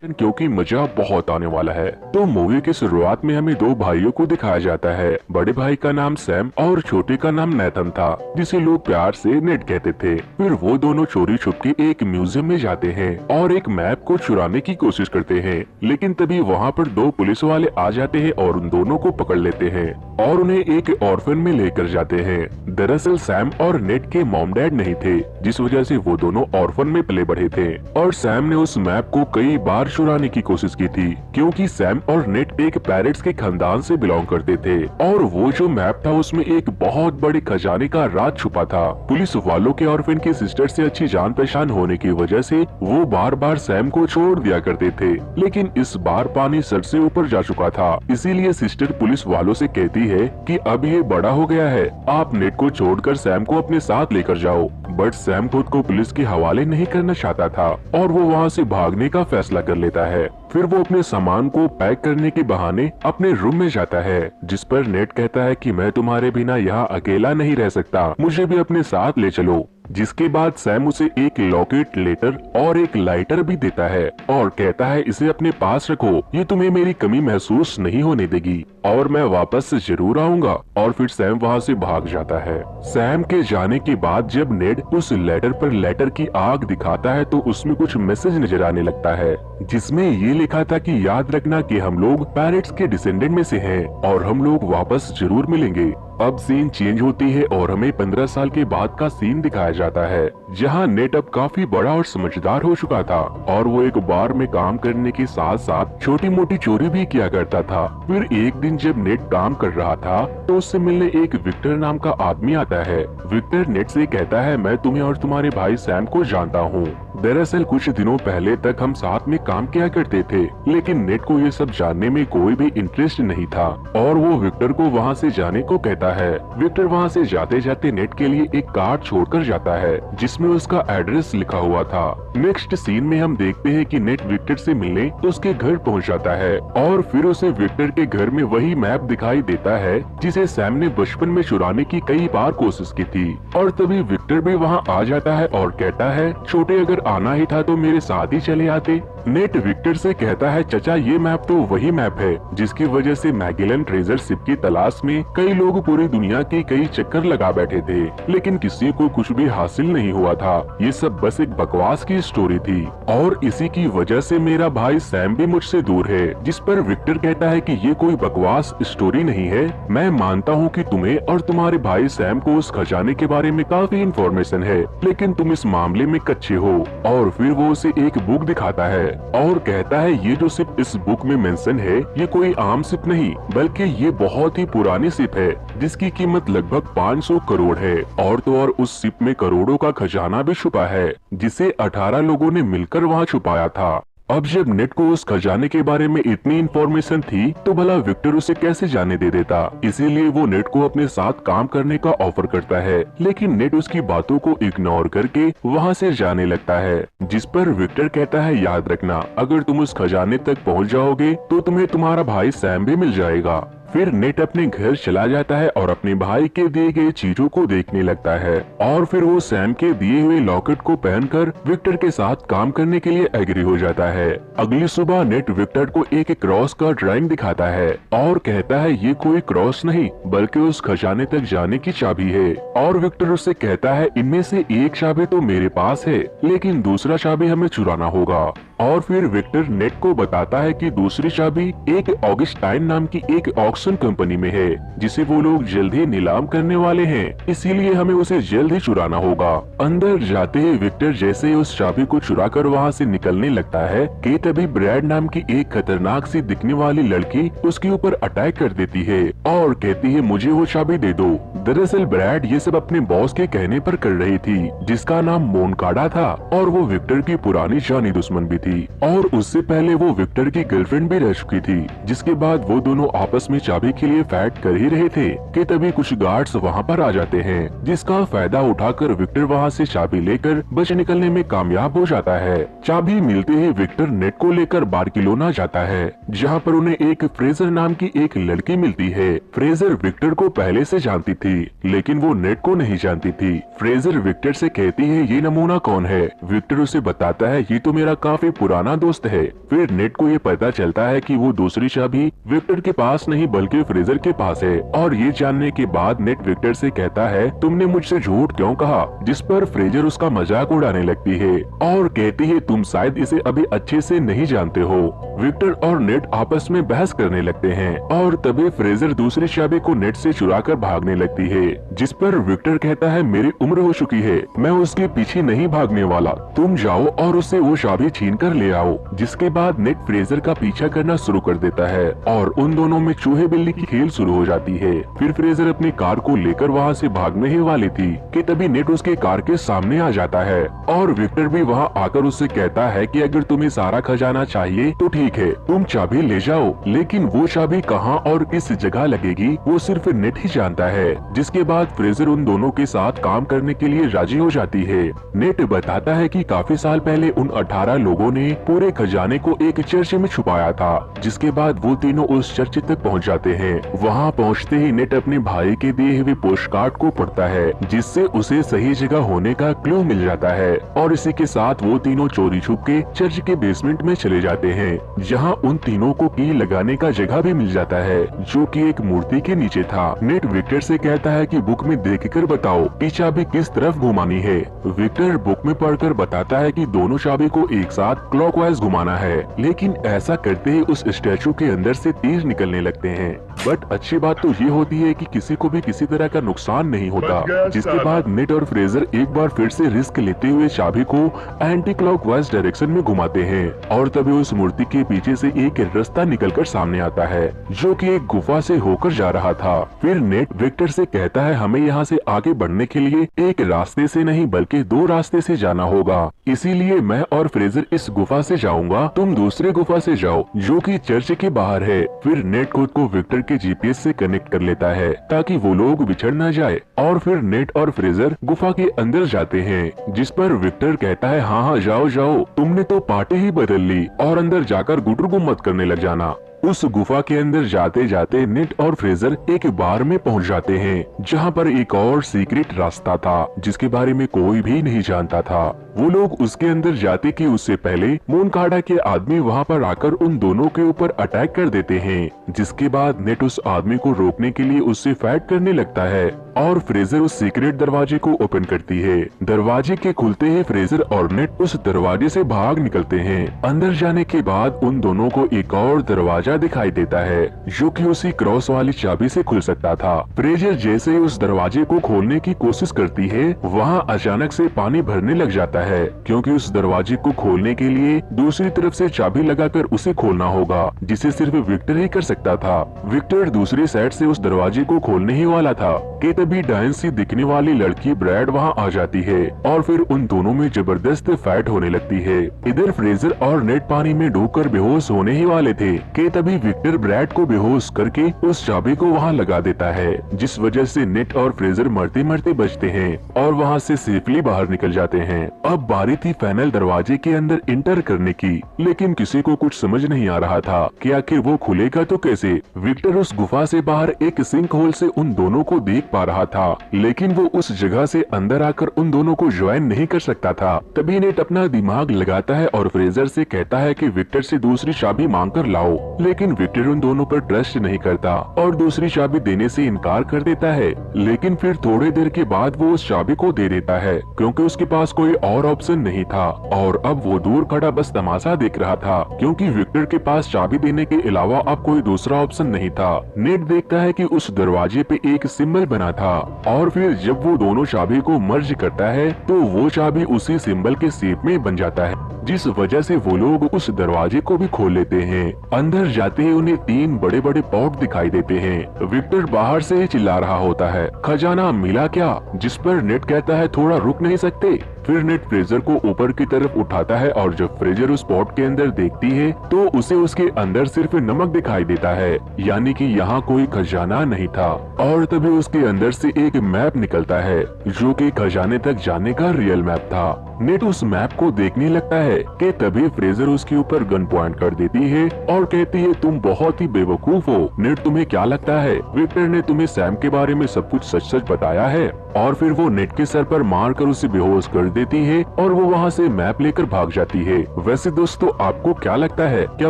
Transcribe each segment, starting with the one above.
क्योंकि मजा बहुत आने वाला है। तो मूवी की शुरुआत में हमें दो भाइयों को दिखाया जाता है। बड़े भाई का नाम सैम और छोटे का नाम नेथन था, जिसे लोग प्यार से नेट कहते थे। फिर वो दोनों चोरी छुपके एक म्यूजियम में जाते हैं और एक मैप को चुराने की कोशिश करते हैं, लेकिन तभी वहाँ पर दो पुलिस वाले आ जाते हैं और उन दोनों को पकड़ लेते हैं और उन्हें एक ऑर्फन में लेकर जाते हैं। दरअसल सैम और नेट के मॉम डैड नहीं थे, जिस वजह से वो दोनों ऑर्फन में पले बढ़े थे और सैम ने उस मैप को कई बार चुराने की कोशिश की थी, क्योंकि सैम और नेट एक पैरेट्स के खानदान से बिलोंग करते थे और वो जो मैप था उसमें एक बहुत बड़े खजाने का राज छुपा था। पुलिस वालों के ऑर्फन की सिस्टर से अच्छी जान पहचान होने की वजह से वो बार बार सैम को छोड़ दिया करते थे, लेकिन इस बार पानी सर से ऊपर जा चुका था। इसीलिए सिस्टर पुलिस वालों से कहती है कि अब ये बड़ा हो गया है, आप नेट को छोड़कर सैम को अपने साथ लेकर जाओ। बट सैम खुद को पुलिस के हवाले नहीं करना चाहता था और वो वहाँ से भागने का फैसला कर लेता है। फिर वो अपने सामान को पैक करने के बहाने अपने रूम में जाता है, जिस पर नेट कहता है कि मैं तुम्हारे बिना यहाँ अकेला नहीं रह सकता, मुझे भी अपने साथ ले चलो। जिसके बाद सैम उसे एक लॉकेट लेटर और एक लाइटर भी देता है और कहता है इसे अपने पास रखो, ये तुम्हें मेरी कमी महसूस नहीं होने देगी और मैं वापस जरूर आऊंगा। और फिर सैम वहाँ से भाग जाता है। सैम के जाने के बाद जब नेड उस लेटर पर लेटर की आग दिखाता है तो उसमें कुछ मैसेज नजर आने लगता है, जिसमें ये लिखा था कि याद रखना कि हम लोग पैरेट्स के डिसेंडेंट में से हैं और हम लोग वापस जरूर मिलेंगे। अब सीन चेंज होती है और हमें 15 साल के बाद का सीन दिखाया जाता है, जहां नेट अब काफी बड़ा और समझदार हो चुका था और वो एक बार में काम करने के साथ साथ छोटी मोटी चोरी भी किया करता था। फिर एक दिन जब नेट काम कर रहा था तो उससे मिलने एक विक्टर नाम का आदमी आता है। विक्टर नेट से कहता है मैं तुम्हें और तुम्हारे भाई सैम को जानता हूँ। दरअसल कुछ दिनों पहले तक हम साथ में काम किया करते थे, लेकिन नेट को ये सब जानने में कोई भी इंटरेस्ट नहीं था और वो विक्टर को वहाँ से जाने को कहता है। विक्टर वहाँ से जाते जाते नेट के लिए एक कार्ड छोड़कर जाता है, जिसमें उसका एड्रेस लिखा हुआ था। नेक्स्ट सीन में हम देखते हैं कि नेट विक्टर से मिलने उसके घर पहुँच जाता है और फिर उसे विक्टर के घर में वही मैप दिखाई देता है जिसे सैम ने बचपन में चुराने की कई बार कोशिश की थी। और तभी विक्टर भी वहाँ आ जाता है और कहता है छोटे अगर आना ही था तो मेरे साथ ही चले आते। नेट विक्टर से कहता है चचा ये मैप तो वही मैप है जिसकी वजह से मैगेलन ट्रेजर शिप की तलाश में कई लोग पूरी दुनिया के कई चक्कर लगा बैठे थे, लेकिन किसी को कुछ भी हासिल नहीं हुआ था। ये सब बस एक बकवास की स्टोरी थी और इसी की वजह से मेरा भाई सैम भी मुझसे दूर है। जिस पर विक्टर कहता है कि ये कोई बकवास स्टोरी नहीं है, मैं मानता हूँ कि तुम्हें और तुम्हारे भाई सैम को उस खजाने के बारे में काफी इंफॉर्मेशन है, लेकिन तुम इस मामले में कच्चे हो। और फिर वो उसे एक बुक दिखाता है और कहता है ये जो सिप इस बुक में मेंशन है ये कोई आम सिप नहीं, बल्कि ये बहुत ही पुरानी सिप है जिसकी कीमत लगभग 500 करोड़ है। और तो और उस सिप में करोड़ों का खजाना भी छुपा है, जिसे 18 लोगों ने मिलकर वहाँ छुपाया था। अब जब नेट को उस खजाने के बारे में इतनी इन्फॉर्मेशन थी तो भला विक्टर उसे कैसे जाने दे देता। इसीलिए वो नेट को अपने साथ काम करने का ऑफर करता है, लेकिन नेट उसकी बातों को इग्नोर करके वहाँ से जाने लगता है। जिस पर विक्टर कहता है याद रखना अगर तुम उस खजाने तक पहुँच जाओगे तो तुम्हें तुम्हारा भाई सैम भी मिल जाएगा। फिर नेट अपने घर चला जाता है और अपने भाई के दिए गए चीजों को देखने लगता है और फिर वो सैम के दिए हुए लॉकेट को पहनकर विक्टर के साथ काम करने के लिए एग्री हो जाता है। अगली सुबह नेट विक्टर को एक क्रॉस का ड्राइंग दिखाता है और कहता है ये कोई क्रॉस नहीं बल्कि उस खजाने तक जाने की चाबी है। और विक्टर उससे कहता है इनमें से एक चाबी तो मेरे पास है, लेकिन दूसरा चाबी हमें चुराना होगा। और फिर विक्टर नेट को बताता है कि दूसरी चाबी एक ऑगस्टाइन नाम की एक ऑक्शन कंपनी में है, जिसे वो लोग जल्द ही नीलाम करने वाले हैं, इसीलिए हमें उसे जल्द ही चुराना होगा। अंदर जाते ही विक्टर जैसे ही उस चाबी को चुराकर वहाँ से निकलने लगता है कि तभी ब्रैड नाम की एक खतरनाक सी दिखने वाली लड़की उसके ऊपर अटैक कर देती है और कहती है मुझे वो चाबी दे दो। दरअसल ब्रैड ये सब अपने बॉस के कहने पर कर रही थी, जिसका नाम मोनकाडा था और वो विक्टर की पुरानी जानी दुश्मन भी थी और उससे पहले वो विक्टर की गर्लफ्रेंड भी रह चुकी थी। जिसके बाद वो दोनों आपस में चाबी के लिए फाइट कर ही रहे थे कि तभी कुछ गार्ड्स वहाँ पर आ जाते हैं, जिसका फायदा उठाकर विक्टर वहाँ से चाबी लेकर बच निकलने में कामयाब हो जाता है। चाबी मिलते ही विक्टर नेट को लेकर बार्किलोना जाता है, जहाँ पर उन्हें एक फ्रेजर नाम की एक लड़की मिलती है। फ्रेजर विक्टर को पहले से जानती थी, लेकिन वो नेट को नहीं जानती थी। फ्रेजर विक्टर से कहती है ये नमूना कौन है। विक्टर उसे बताता है ये तो मेरा काफी पुराना दोस्त है। फिर नेट को ये पता चलता है कि वो दूसरी चाबी विक्टर के पास नहीं बल्कि फ्रेजर के पास है, और ये जानने के बाद नेट विक्टर से कहता है तुमने मुझसे झूठ क्यों कहा, जिस पर फ्रेजर उसका मजाक उड़ाने लगती है और कहती है तुम शायद इसे अभी अच्छे से नहीं जानते हो। विक्टर और नेट आपस में बहस करने लगते हैं और तभी फ्रेजर दूसरी चाबी को नेट से चुराकर भागने लगती है, जिस पर विक्टर कहता है मेरी उम्र हो चुकी है, मैं उसके पीछे नहीं भागने वाला, तुम जाओ और उससे वो चाबी छीन कर ले आओ। जिसके बाद नेट फ्रेजर का पीछा करना शुरू कर देता है और उन दोनों में चूहे बिल्ली की खेल शुरू हो जाती है। फिर फ्रेजर अपनी कार को लेकर वहाँ से भागने ही वाली थी कि तभी नेट उसके कार के सामने आ जाता है और विक्टर भी वहाँ आकर उससे कहता है कि अगर तुम्हें सारा खजाना चाहिए तो ठीक है, तुम चाबी ले जाओ, लेकिन वो चाबी कहाँ और किस जगह लगेगी वो सिर्फ नेट ही जानता है। जिसके बाद फ्रेजर उन दोनों के साथ काम करने के लिए राजी हो जाती है। नेट बताता है कि काफी साल पहले उन 18 लोगों ने पूरे खजाने को एक चर्च में छुपाया था। जिसके बाद वो तीनों उस चर्च तक पहुंच जाते हैं। वहां पहुंचते ही नेट अपने भाई के दिए हुए पोस्ट कार्ड को पढ़ता है, जिससे उसे सही जगह होने का क्लू मिल जाता है और इसी के साथ वो तीनों चोरी छुप के चर्च के बेसमेंट में चले जाते हैं, जहां उन तीनों को की लगाने का जगह भी मिल जाता है जो कि एक मूर्ति के नीचे था। नेट विक्टर से कहता है कि बुक में देखकर बताओ कि चाबी किस तरफ घुमानी है। विक्टर बुक में पढ़कर बताता है कि दोनों चाबी को एक साथ क्लॉकवाइज घुमाना है, लेकिन ऐसा करते ही उस स्टैचू के अंदर से तीर निकलने लगते हैं। बट अच्छी बात तो ये होती है कि किसी को भी किसी तरह का नुकसान नहीं होता। जिसके बाद नेट और फ्रेजर एक बार फिर से रिस्क लेते हुए चाबी को एंटी क्लॉकवाइज डायरेक्शन में घुमाते हैं और तभी उस मूर्ति के पीछे से एक रास्ता निकलकर सामने आता है जो कि एक गुफा से होकर जा रहा था। फिर नेट विक्टर से कहता है हमें यहाँ से आगे बढ़ने के लिए एक रास्ते से नहीं बल्कि 2 रास्ते से जाना होगा, इसीलिए मैं और फ्रेजर इस गुफा से जाऊंगा, तुम दूसरे गुफा से जाओ जो कि चर्च के बाहर है। फिर नेट खुद को विक्टर के जीपीएस से कनेक्ट कर लेता है ताकि वो लोग बिछड़ न जाए और फिर नेट और फ्रेजर गुफा के अंदर जाते हैं, जिस पर विक्टर कहता है हाँ जाओ जाओ, तुमने तो पार्टी ही बदल ली और अंदर जाकर गुटर गुम्मत करने लग जाना। उस गुफा के अंदर जाते जाते नेट और फ्रेजर एक बार में पहुंच जाते हैं जहां पर एक और सीक्रेट रास्ता था जिसके बारे में कोई भी नहीं जानता था। वो लोग उसके अंदर जाते कि उससे पहले मोनकाडा के आदमी वहां पर आकर उन दोनों के ऊपर अटैक कर देते हैं। जिसके बाद नेट उस आदमी को रोकने के लिए उससे फाइट करने लगता है और फ्रेजर उस सीक्रेट दरवाजे को ओपन करती है। दरवाजे के खुलते ही फ्रेजर और नेट उस दरवाजे से भाग निकलते हैं। अंदर जाने के बाद उन दोनों को एक और दरवाजा दिखाई देता है जो कि उसी क्रॉस वाली चाबी से खुल सकता था। फ्रेजर जैसे ही उस दरवाजे को खोलने की कोशिश करती है वहाँ अचानक से पानी भरने लग जाता है क्योंकि उस दरवाजे को खोलने के लिए दूसरी तरफ से चाबी लगाकर उसे खोलना होगा, जिसे सिर्फ विक्टर ही कर सकता था। विक्टर दूसरी साइड से उस दरवाजे को खोलने ही वाला था कि तभी डायन सी दिखने वाली लड़की ब्रैड वहाँ आ जाती है और फिर उन दोनों में जबरदस्त फाइट होने लगती है। इधर फ्रेजर और नेट पानी में डूबकर बेहोश होने ही वाले थे कि तभी विक्टर ब्रैड को बेहोश करके उस चाबी को वहाँ लगा देता है, जिस वजह से नेट और फ्रेजर मरते मरते बचते हैं और वहाँ से सेफली बाहर निकल जाते हैं। अब बारी थी फाइनल दरवाजे के अंदर इंटर करने की, लेकिन किसी को कुछ समझ नहीं आ रहा था कि आखिर वो खुलेगा तो कैसे। विक्टर उस गुफा से बाहर एक सिंक होल से उन दोनों को देख पा रहा था, लेकिन वो उस जगह से अंदर आकर उन दोनों को ज्वाइन नहीं कर सकता था। तभी नेट अपना दिमाग लगाता है और फ्रेजर से कहता है कि विक्टर से दूसरी चाबी मांग कर लाओ, लेकिन विक्टर उन दोनों पर ट्रस्ट नहीं करता और दूसरी चाबी देने से इनकार कर देता है। लेकिन फिर थोड़ी देर के बाद वो उस चाबी को दे देता है क्योंकि उसके पास कोई और ऑप्शन नहीं था और अब वो दूर खड़ा बस तमाशा देख रहा था क्योंकि विक्टर के पास चाबी देने के अलावा अब कोई दूसरा ऑप्शन नहीं था। नेट देखता है कि उस दरवाजे पे एक सिंबल बना था और फिर जब वो दोनों चाबी को मर्ज करता है तो वो चाबी उसी सिंबल के शेप में बन जाता है, जिस वजह से वो लोग उस दरवाजे को भी खोल लेते हैं। अंदर जाते ही उन्हें 3 बड़े बड़े पॉट दिखाई देते हैं। विक्टर बाहर से ही चिल्ला रहा होता है खजाना मिला क्या, जिस पर नेट कहता है थोड़ा रुक नहीं सकते। फिर नेट फ्रेजर को ऊपर की तरफ उठाता है और जब फ्रेजर उस पॉट के अंदर देखती है तो उसे उसके अंदर सिर्फ नमक दिखाई देता है, यानी कि यहाँ कोई खजाना नहीं था। और तभी उसके अंदर से एक मैप निकलता है जो कि खजाने तक जाने का रियल मैप था। नेट उस मैप को देखने लगता है कि तभी फ्रेजर उसके ऊपर गन पॉइंट कर देती है और कहती है तुम बहुत ही बेवकूफ हो। नेट तुम्हें क्या लगता है विक्टर ने तुम्हें सैम के बारे में सब कुछ सच सच बताया है? और फिर वो नेट के सर पर मार कर उसे बेहोश कर देती है और वो वहाँ से मैप लेकर भाग जाती है। वैसे दोस्तों आपको क्या लगता है, क्या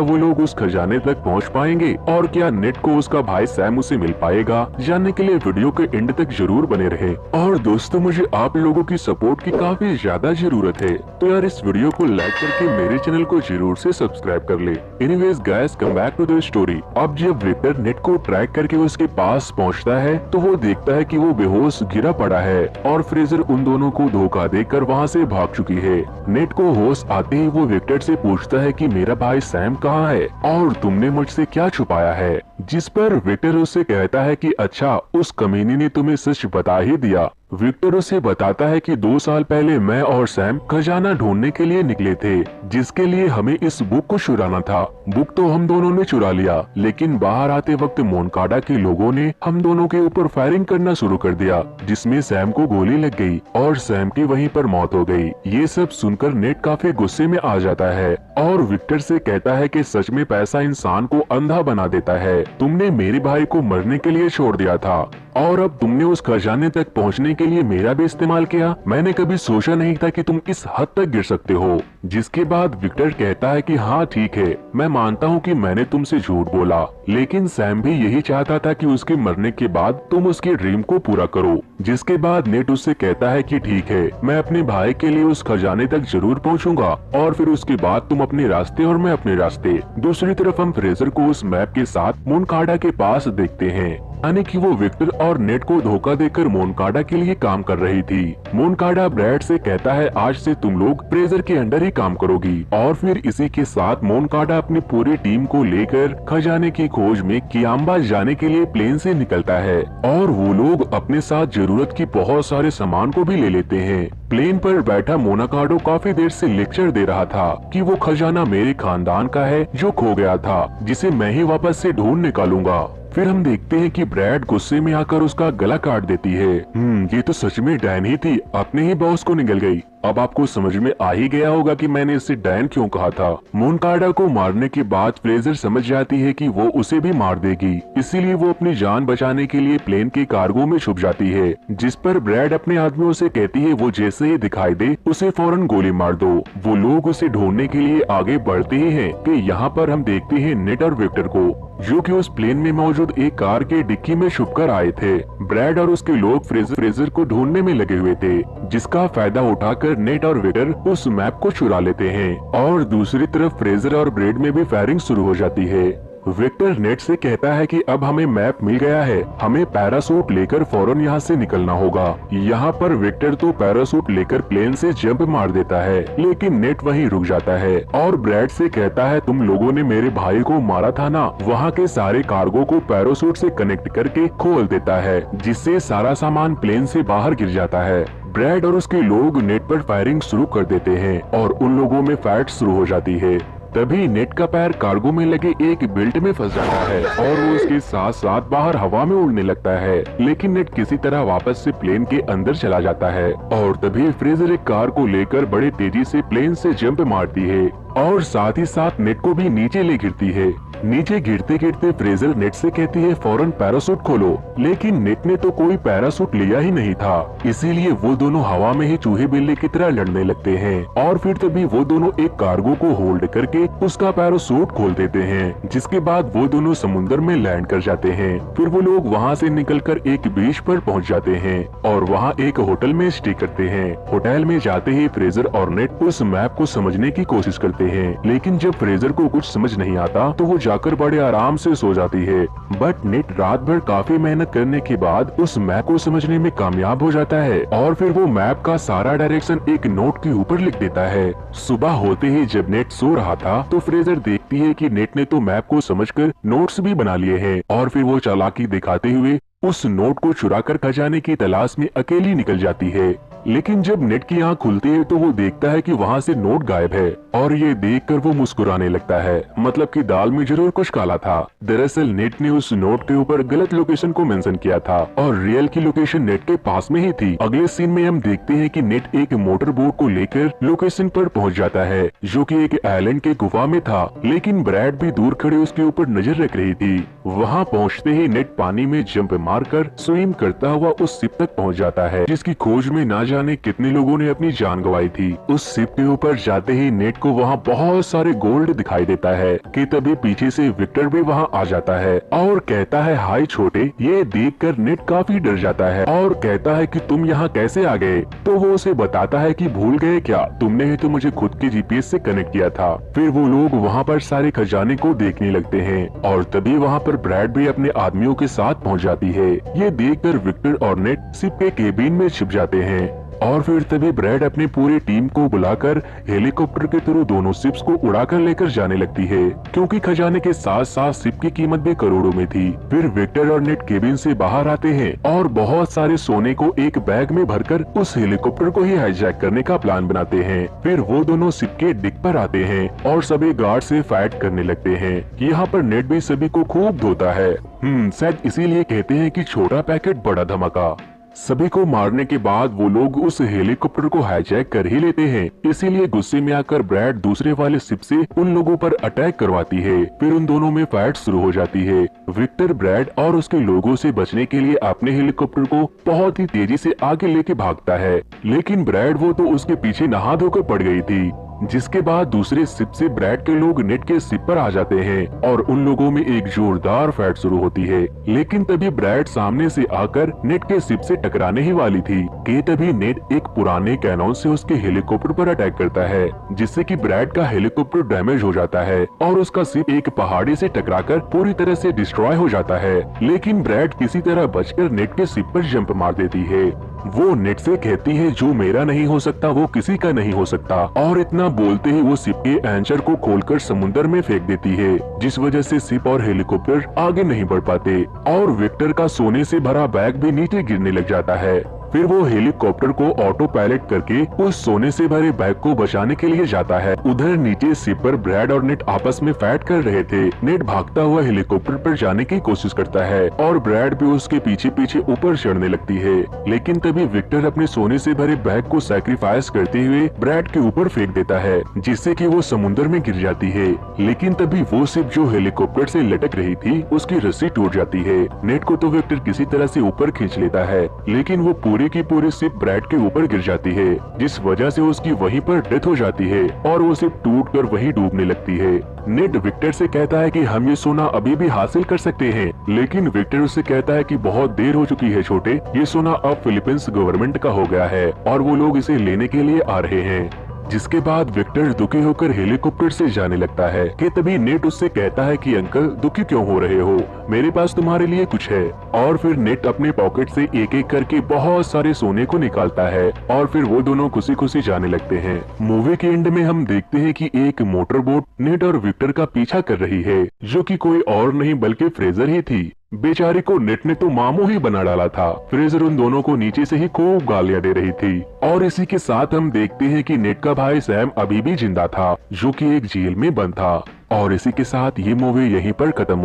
वो लोग उस खजाने तक पहुँच पाएंगे और क्या नेट को उसका भाई सैम उसे मिल पाएगा? जानने के लिए वीडियो के एंड तक जरूर बने रहे। और दोस्तों मुझे आप लोगों की सपोर्ट की काफी ज्यादा जरूरत है, तो यार इस वीडियो को लाइक करके मेरे चैनल को जरूर से सब्सक्राइब कर ले। Anyways guys come back to the story. अब जब विक्टर नेट को ट्रैक करके उसके पास पहुंचता है तो वो देखता है कि वो बेहोश गिरा पड़ा है और फ्रेजर उन दोनों को धोखा देकर वहां से भाग चुकी है। नेट को होश आते ही वो विक्टर से पूछता है कि मेरा भाई सैम कहाँ है और तुमने मुझसे क्या छुपाया है? जिस पर विक्टर उससे कहता है कि अच्छा उस कमीने ने तुम्हें सच बता ही दिया। विक्टर उसे बताता है कि 2 साल पहले मैं और सैम खजाना ढूंढने के लिए निकले थे, जिसके लिए हमें इस बुक को चुराना था। बुक तो हम दोनों ने चुरा लिया, लेकिन बाहर आते वक्त मोनकाडा के लोगों ने हम दोनों के ऊपर फायरिंग करना शुरू कर दिया, जिसमें सैम को गोली लग गई और सैम की वहीं पर मौत हो गई। ये सब सुनकर नेट काफी गुस्से में आ जाता है और विक्टर से कहता है कि सच में पैसा इंसान को अंधा बना देता है। तुमने मेरे भाई को मरने के लिए छोड़ दिया था और अब तुमने उस खजाने तक पहुंचने के लिए मेरा भी इस्तेमाल किया। मैंने कभी सोचा नहीं था कि तुम इस हद तक गिर सकते हो। जिसके बाद विक्टर कहता है कि हाँ ठीक है, मैं मानता हूँ कि मैंने तुमसे झूठ बोला, लेकिन सैम भी यही चाहता था कि उसके मरने के बाद तुम उसके ड्रीम को पूरा करो। जिसके बाद नेट उससे कहता है कि ठीक है, मैं अपने भाई के लिए उस खजाने तक जरूर पहुँचूंगा और फिर उसके बाद तुम अपने रास्ते और मैं अपने रास्ते। दूसरी तरफ हम फ्रेजर को उस मैप के साथ मोनकाडा के पास देखते हैं, यानी कि वो विक्टर और नेट को धोखा देकर मोनकाडा के लिए काम कर रही थी। मोनकाडा ब्रैड से कहता है आज से तुम लोग फ्रेजर के अंडर ही काम करोगी और फिर इसी के साथ मोनकाडा अपनी पूरी टीम को लेकर खजाने की खोज में कियाम्बा जाने के लिए प्लेन से निकलता है और वो लोग अपने साथ जरूरत की बहुत सारे सामान को भी ले लेते हैं। प्लेन पर बैठा मोनाकाडो काफी देर से लेक्चर दे रहा था कि वो खजाना मेरे खानदान का है जो खो गया था, जिसे मैं ही वापस से ढूंढ निकालूंगा। फिर हम देखते हैं कि ब्रैड गुस्से में आकर उसका गला काट देती है। ये तो सच में डैन ही थी, अपने ही बॉस को निगल गई। अब आपको समझ में आ ही गया होगा कि मैंने इसे डैन क्यों कहा था। मोनकाडा को मारने के बाद फ्रेजर समझ जाती है कि वो उसे भी मार देगी, इसीलिए वो अपनी जान बचाने के लिए प्लेन के कार्गो में छुप जाती है। जिस पर ब्रैड अपने आदमियों से कहती है वो जैसे ही दिखाई दे उसे फौरन गोली मार दो। वो लोग उसे ढूंढने के लिए आगे बढ़ते ही हैं कि यहाँ पर हम देखते हैं नेट और विक्टर को, जो कि उस प्लेन में मौजूद एक कार के डिक्की में छुपकर आए थे। ब्रैड और उसके लोग फ्रेजर को ढूंढने में लगे हुए थे, जिसका फायदा उठाकर नेट और विक्टर उस मैप को चुरा लेते हैं और दूसरी तरफ फ्रेजर और ब्रैड में भी फायरिंग शुरू हो जाती है। विक्टर नेट से कहता है कि अब हमें मैप मिल गया है, हमें पैरासूट लेकर फौरन यहाँ से निकलना होगा। यहाँ पर विक्टर तो पैरासूट लेकर प्लेन से जंप मार देता है, लेकिन नेट वहीं रुक जाता है और ब्रैड से कहता है तुम लोगों ने मेरे भाई को मारा था ना, वहाँ के सारे कार्गो को पैरासूट से कनेक्ट करके खोल देता है, जिससे सारा सामान प्लेन से बाहर गिर जाता है। ब्रैड और उसके लोग नेट पर फायरिंग शुरू कर देते हैं और उन लोगों में फाइट शुरू हो जाती है। तभी नेट का पैर कार्गो में लगे एक बेल्ट में फंस जाता है और वो उसके साथ साथ बाहर हवा में उड़ने लगता है, लेकिन नेट किसी तरह वापस से प्लेन के अंदर चला जाता है और तभी फ्रेजर एक कार को लेकर बड़े तेजी से प्लेन से जंप मारती है और साथ ही साथ नेट को भी नीचे ले गिरती है। नीचे गिरते गिरते फ्रेजर नेट से कहती है फौरन पैरासूट खोलो, लेकिन नेट ने तो कोई पैरासूट लिया ही नहीं था, इसीलिए वो दोनों हवा में ही चूहे बिल्ली की तरह लड़ने लगते हैं और फिर तभी वो दोनों एक कार्गो को होल्ड करके उसका पैरासूट खोल देते हैं। जिसके बाद वो दोनों समुद्र में लैंड कर जाते हैं। फिर वो लोग वहाँ से निकलकर एक बीच पर पहुँच जाते हैं और वहाँ एक होटल में स्टे करते हैं। होटल में जाते ही फ्रेजर और नेट उस मैप को समझने की कोशिश करते हैं, लेकिन जब फ्रेजर को कुछ समझ नहीं आता तो वो जाकर बड़े आराम से सो जाती है। बट नेट रात भर काफी मेहनत करने के बाद उस मैप को समझने में कामयाब हो जाता है और फिर वो मैप का सारा डायरेक्शन एक नोट के ऊपर लिख देता है। सुबह होते ही जब नेट सो रहा था तो फ्रेजर देखती है कि नेट ने तो मैप को समझकर नोट्स भी बना लिए हैं और फिर वो चालाकी दिखाते हुए उस नोट को चुराकर खजाने की तलाश में अकेली निकल जाती है। लेकिन जब नेट की आंख खुलती है तो वो देखता है कि वहाँ से नोट गायब है और ये देखकर वो मुस्कुराने लगता है, मतलब कि दाल में जरूर कुछ काला था। दरअसल नेट ने उस नोट के ऊपर गलत लोकेशन को मेंशन किया था और रियल की लोकेशन नेट के पास में ही थी। अगले सीन में हम देखते हैं कि नेट एक मोटर बोट को लेकर लोकेशन पर पहुंच जाता है जो कि एक आइलैंड के गुफा में था, लेकिन ब्रैड भी दूर खड़े उसके ऊपर नजर रख रही थी। वहाँ पहुँचते ही नेट पानी में जंप मारकर स्विम करता हुआ उस शिप तक पहुँच जाता है जिसकी खोज में ना जाने कितने लोगों ने अपनी जान गंवाई थी। उस शिप के ऊपर जाते ही नेट को वहाँ बहुत सारे गोल्ड दिखाई देता है कि तभी पीछे से विक्टर भी वहाँ आ जाता है और कहता है हाय छोटे। ये देखकर नेट काफी डर जाता है और कहता है कि तुम यहाँ कैसे आ गए। तो वो उसे बताता है कि भूल गए क्या, तुमने ही तो मुझे खुद के जीपीएस से कनेक्ट किया था। फिर वो लोग वहाँ पर सारे खजाने को देखने लगते हैं और तभी वहाँ पर ब्रैड भी अपने आदमियों के साथ पहुँच जाती है। ये देखकर विक्टर और नेट शिप के केबिन में छिप जाते हैं और फिर तभी ब्रैड अपनी पूरी टीम को बुलाकर हेलीकॉप्टर के थ्रू दोनों शिप्स को उड़ाकर लेकर जाने लगती है क्योंकि खजाने के साथ साथ शिप की कीमत भी करोड़ों में थी। फिर विक्टर और नेट केबिन से बाहर आते हैं और बहुत सारे सोने को एक बैग में भरकर उस हेलीकॉप्टर को ही हाईजैक करने का प्लान बनाते हैं। फिर वो दोनों शिप के डिक पर आते हैं और सभी गार्ड से फाइट करने लगते हैं। यहाँ पर नेट भी सभी को खूब धोता है। शायद इसीलिए कहते हैं कि छोटा पैकेट बड़ा धमाका। सभी को मारने के बाद वो लोग उस हेलीकॉप्टर को हाईजैक कर ही लेते हैं। इसीलिए गुस्से में आकर ब्रैड दूसरे वाले शिप से उन लोगों पर अटैक करवाती है। फिर उन दोनों में फाइट शुरू हो जाती है। विक्टर ब्रैड और उसके लोगों से बचने के लिए अपने हेलीकॉप्टर को बहुत ही तेजी से आगे लेके भागता है, लेकिन ब्रैड वो तो उसके पीछे नहा धोकर पड़ गई थी। जिसके बाद दूसरे शिप से ब्रैड के लोग नेट के शिप पर आ जाते हैं और उन लोगों में एक जोरदार फाइट शुरू होती है। लेकिन तभी ब्रैड सामने से आकर नेट के शिप से टकराने ही वाली थी कि तभी नेट एक पुराने कैनन से उसके हेलीकॉप्टर पर अटैक करता है जिससे कि ब्रैड का हेलीकॉप्टर डैमेज हो जाता है और उसका शिप एक पहाड़ी से टकराकर पूरी तरह से डिस्ट्रॉय हो जाता है। लेकिन ब्रैड किसी तरह बचकर नेट के शिप पर जंप मार देती है। वो नेट से कहती है जो मेरा नहीं हो सकता वो किसी का नहीं हो सकता और इतना बोलते ही वो शिप के एंचर को खोलकर समुद्र में फेंक देती है जिस वजह से शिप और हेलीकॉप्टर आगे नहीं बढ़ पाते और विक्टर का सोने से भरा बैग भी नीचे गिरने लग जाता है। फिर वो हेलीकॉप्टर को ऑटो पायलट करके उस सोने से भरे बैग को बचाने के लिए जाता है। उधर नीचे शिप पर ब्रैड और नेट आपस में फाइट कर रहे थे। नेट भागता हुआ हेलीकॉप्टर पर जाने की कोशिश करता है और ब्रैड भी उसके पीछे पीछे ऊपर चढ़ने लगती है, लेकिन तभी विक्टर अपने सोने से भरे बैग को सैक्रिफाइस करते हुए ब्रैड के ऊपर फेंक देता है जिससे कि वो समुद्र में गिर जाती है। लेकिन तभी वो शिप जो हेलीकॉप्टर से लटक रही थी उसकी रस्सी टूट जाती है। नेट को तो विक्टर किसी तरह से ऊपर खींच लेता है, लेकिन वो पूरी की पूरी शिप ब्रैड के ऊपर गिर जाती है जिस वजह से उसकी वहीं पर डेथ हो जाती है और वो शिप टूटकर वहीं डूबने लगती है। नेट विक्टर से कहता है कि हम ये सोना अभी भी हासिल कर सकते हैं, लेकिन विक्टर उससे कहता है कि बहुत देर हो चुकी है छोटे, ये सोना अब फिलीपींस गवर्नमेंट का हो गया है और वो लोग इसे लेने के लिए आ रहे हैं। जिसके बाद विक्टर दुखी होकर हेलीकॉप्टर से जाने लगता है कि तभी नेट उससे कहता है कि अंकल दुखी क्यों हो रहे हो, मेरे पास तुम्हारे लिए कुछ है। और फिर नेट अपने पॉकेट से एक एक करके बहुत सारे सोने को निकालता है और फिर वो दोनों खुशी खुशी जाने लगते हैं। मूवी के एंड में हम देखते हैं कि एक मोटर बोट नेट और विक्टर का पीछा कर रही है जो कि कोई और नहीं बल्कि फ्रेजर ही थी। बेचारे को नेट ने तो मामू ही बना डाला था। फ्रेजर उन दोनों को नीचे से ही खूब गालियां दे रही थी और इसी के साथ हम देखते हैं कि नेट का भाई सैम अभी भी जिंदा था जो कि एक जेल में बंद था। और इसी के साथ ये मूवी यहीं पर खत्म हो